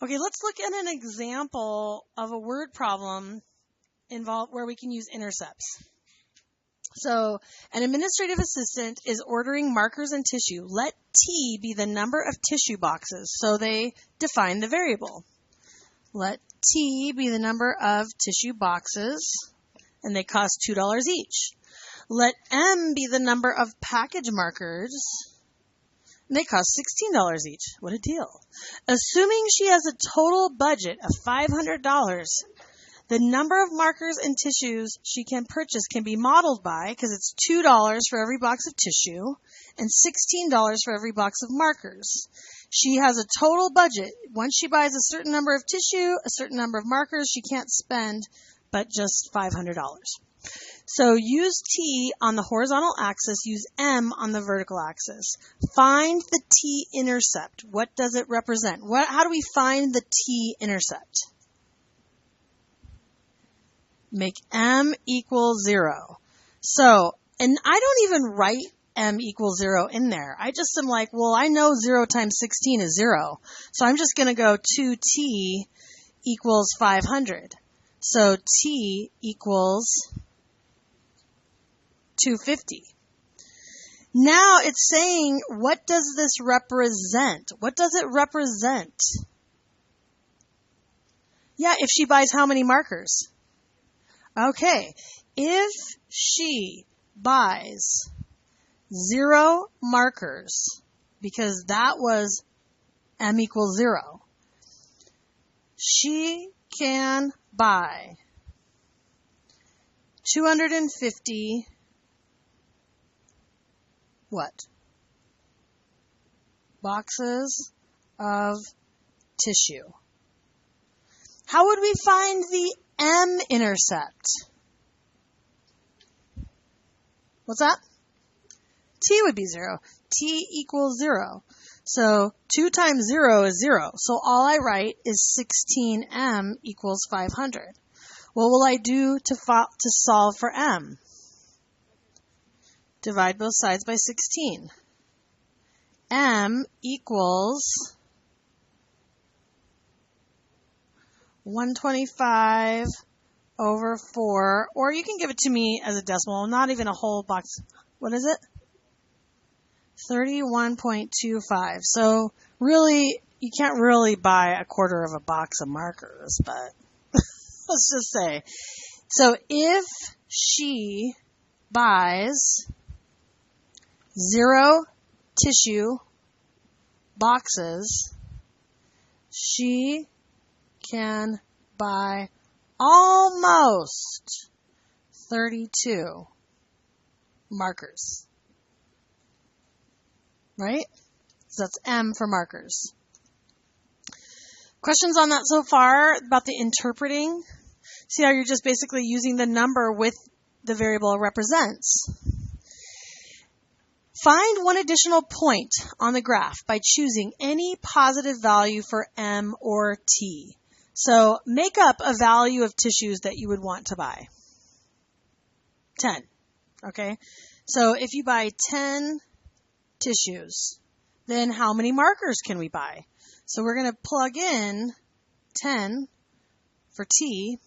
Okay, let's look at an example of a word problem involved where we can use intercepts. So, an administrative assistant is ordering markers and tissue. Let T be the number of tissue boxes. So they define the variable. Let T be the number of tissue boxes, and they cost $2 each. Let M be the number of package markers, and they cost $16 each. What a deal. Assuming she has a total budget of $500, the number of markers and tissues she can purchase can be modeled by, because it's $2 for every box of tissue and $16 for every box of markers. She has a total budget. Once she buys a certain number of tissue, a certain number of markers, she can't spend but just $500. So use T on the horizontal axis, use M on the vertical axis. Find the T-intercept. What does it represent? How do we find the T-intercept? Make M equal 0. So, and I don't even write M equals 0 in there. I just am like, well, I know 0 times 16 is 0. So I'm just going to go 2T equals 500. So T equals 250. Now it's saying, what does this represent? What does it represent? Yeah, if she buys how many markers? Okay, if she buys 0 markers, because that was M equals 0, she can buy 250 what? Boxes of tissue. How would we find the M-intercept? What's that? T would be 0. T equals 0. So 2 times 0 is 0. So all I write is 16M equals 500. What will I do to solve for M? Divide both sides by 16. M equals 125 over 4, or you can give it to me as a decimal, not even a whole box. What is it? 31.25. So really, you can't really buy a quarter of a box of markers, but let's just say. So if she buys 0 tissue boxes, she can buy almost 32 markers. Right? So that's M for markers. Questions on that so far about the interpreting? See how you're just basically using the number with the variable it represents. Find one additional point on the graph by choosing any positive value for M or T. So make up a value of tissues that you would want to buy. 10. Okay? So if you buy 10 tissues, then how many markers can we buy? So we're going to plug in 10 for T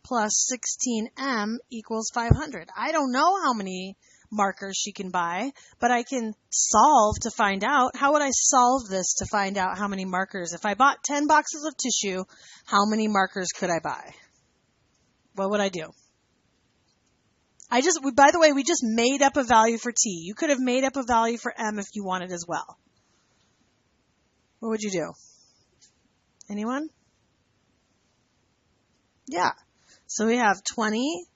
plus 16M equals 500. I don't know how many markers she can buy, but I can solve to find out. How would I solve this to find out how many markers? If I bought 10 boxes of tissue, how many markers could I buy? What would I do? By the way, we just made up a value for T. You could have made up a value for M if you wanted as well. What would you do? Anyone? Yeah. So we have 20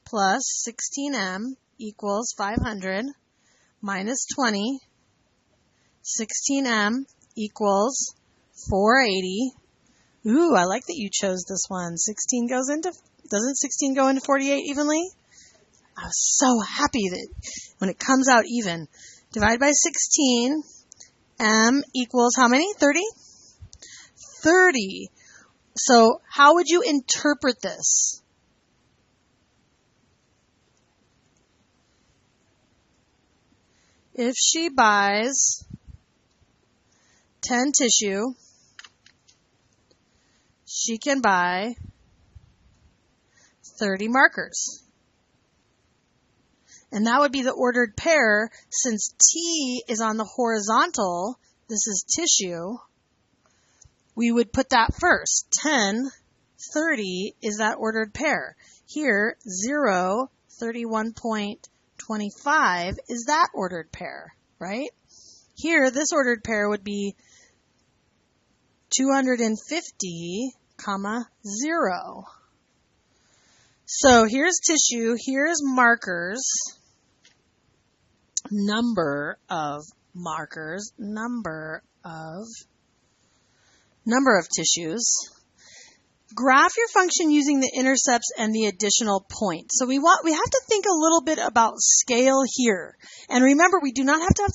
plus 16M equals 500 minus 20. 16M equals 480. Ooh, I like that you chose this one. Doesn't 16 go into 48 evenly? I was so happy that when it comes out even. Divide by 16. M equals how many? 30? 30. So how would you interpret this? If she buys 10 tissue she can buy 30 markers. And that would be the ordered pair. Since T is on the horizontal, this is tissue, we would put that first. 10, 30 is that ordered pair. Here, 0, 31.25 is that ordered pair, right? Here, this ordered pair would be 250, 0. So here's tissue, here's markers, number of markers, number of tissues. Graph your function using the intercepts and the additional points. So we have to think a little bit about scale here. And remember, we do not have to have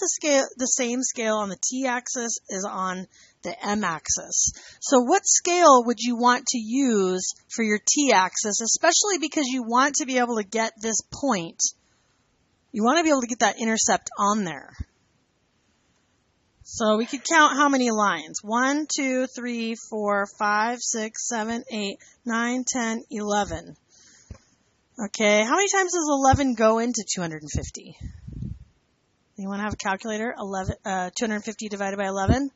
the same scale on the t-axis as on the m-axis. So what scale would you want to use for your t-axis, especially because you want to be able to get this point? You want to be able to get that intercept on there. So we could count how many lines. 1, 2, 3, 4, 5, 6, 7, 8, 9, 10, 11. Okay, how many times does 11 go into 250? Anyone have a calculator? 250 divided by 11?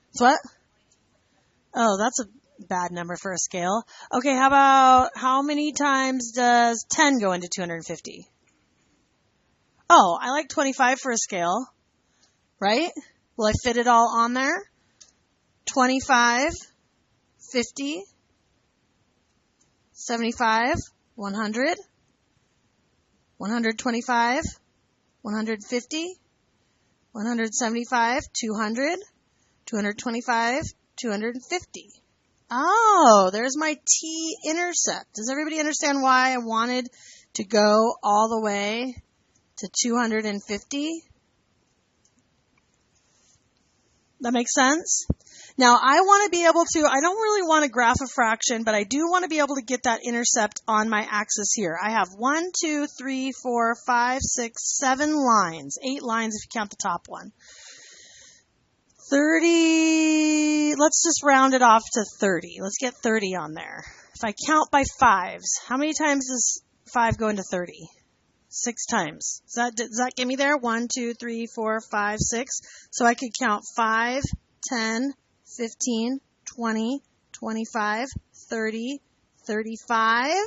It's what? Oh, that's a bad number for a scale. Okay, how many times does 10 go into 250? Oh, I like 25 for a scale, right? Will I fit it all on there? 25, 50, 75, 100, 125, 150, 175, 200, 225, 250. Oh, there's my t-intercept. Does everybody understand why I wanted to go all the way to 250? That makes sense? Now, I want to be able to, I don't really want to graph a fraction, but I do want to be able to get that intercept on my axis here. I have 1, 2, 3, 4, 5, 6, 7 lines. 8 lines if you count the top one. 30, let's just round it off to 30. Let's get 30 on there. If I count by 5s, how many times does 5 go into 30? 6 times. Does that get me there? 1, 2, 3, 4, 5, 6. So I could count 5, 10, 15, 20, 25, 30, 35.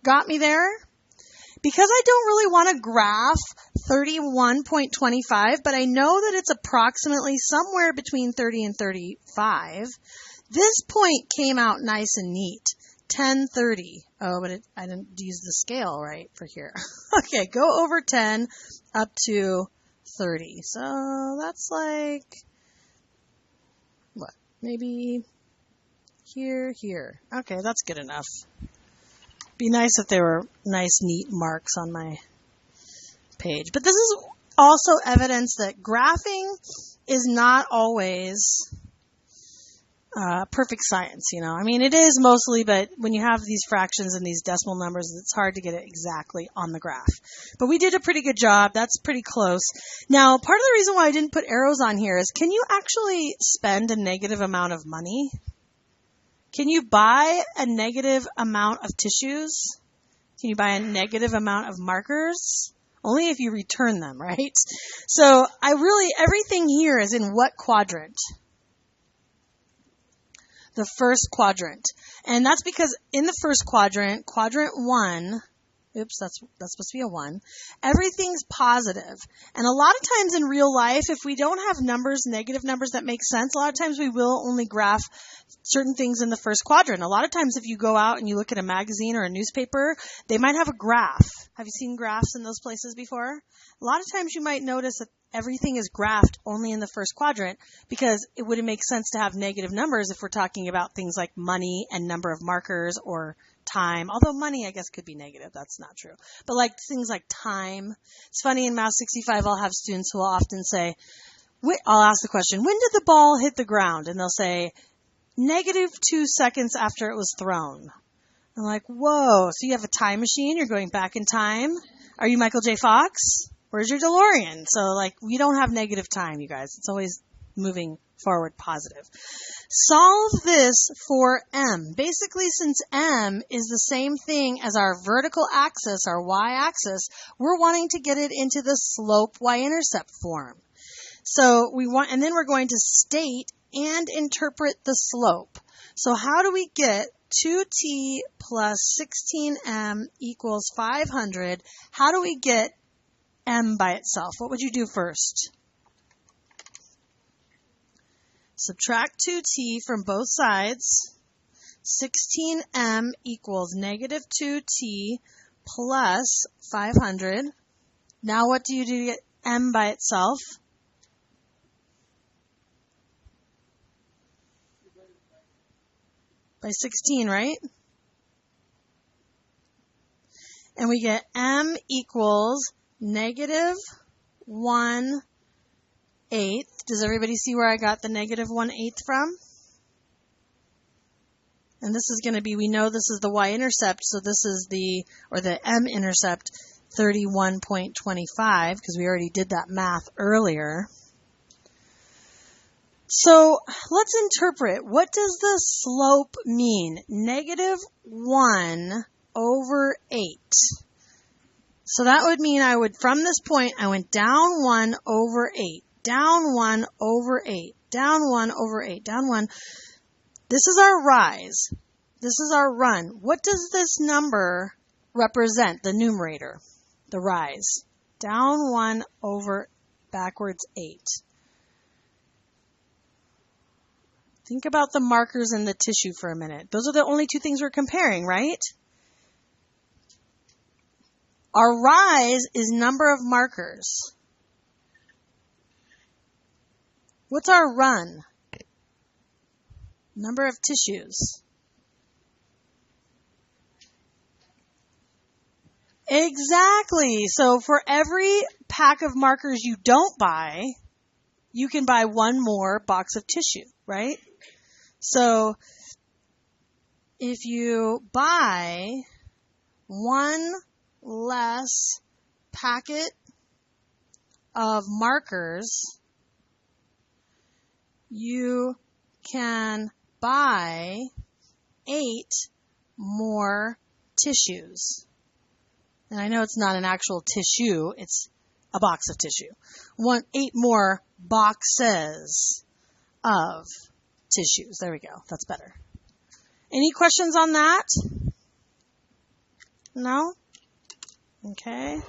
Got me there? Because I don't really want to graph 31.25, but I know that it's approximately somewhere between 30 and 35, this point came out nice and neat. 1030. Oh, but I didn't use the scale right for here. Okay, go over 10 up to 30. So that's like, what, maybe here. Okay, that's good enough. Be nice if there were nice, neat marks on my page. But this is also evidence that graphing is not always perfect science, you know. I mean, it is mostly, but when you have these fractions and these decimal numbers, it's hard to get it exactly on the graph. But we did a pretty good job. That's pretty close. Now, part of the reason why I didn't put arrows on here is, can you actually spend a negative amount of money? Can you buy a negative amount of tissues? Can you buy a negative amount of markers? Only if you return them, right? So everything here is in what quadrant? The first quadrant. And that's because in the first quadrant, quadrant 1, oops, that's supposed to be a 1, everything's positive. And a lot of times in real life, if we don't have numbers, negative numbers that make sense, a lot of times we will only graph certain things in the first quadrant. A lot of times if you go out and you look at a magazine or a newspaper, they might have a graph. Have you seen graphs in those places before? A lot of times you might notice that everything is graphed only in the first quadrant because it wouldn't make sense to have negative numbers if we're talking about things like money and number of markers or time. Although money, I guess, could be negative. That's not true. But like things like time. It's funny, in Math 65, I'll have students who will often say, I'll ask the question, when did the ball hit the ground? And they'll say, -2 seconds after it was thrown. I'm like, whoa, so you have a time machine? You're going back in time? Are you Michael J. Fox? Where's your DeLorean? So, like, we don't have negative time, you guys. It's always moving forward positive. Solve this for m. Basically, since m is the same thing as our vertical axis, our y-axis, we're wanting to get it into the slope y-intercept form. So and then we're going to state and interpret the slope. So how do we get 2t plus 16m equals 500? How do we get m by itself? What would you do first? Subtract 2t from both sides. 16m equals negative 2t plus 500. Now what do you do to get m by itself? By 16, right? And we get m equals negative 1/8. Does everybody see where I got the negative 1/8 from? And this is going to be, we know this is the y-intercept, so this is the m-intercept, 31.25, because we already did that math earlier. So let's interpret. What does the slope mean? Negative 1/8. So that would mean from this point, I went down 1/8, down 1/8, down 1/8, down 1. This is our rise. This is our run. What does this number represent, the numerator, the rise? Down 1 over backwards 8. Think about the markers in the tissue for a minute. Those are the only two things we're comparing, right? Our rise is number of markers. What's our run? Number of tissues. Exactly. So for every pack of markers you don't buy, you can buy one more box of tissue, right? So if you buy one less packet of markers, you can buy 8 more tissues. And I know it's not an actual tissue, it's a box of tissue. 8 more boxes of tissues. There we go. That's better. Any questions on that? No? Okay.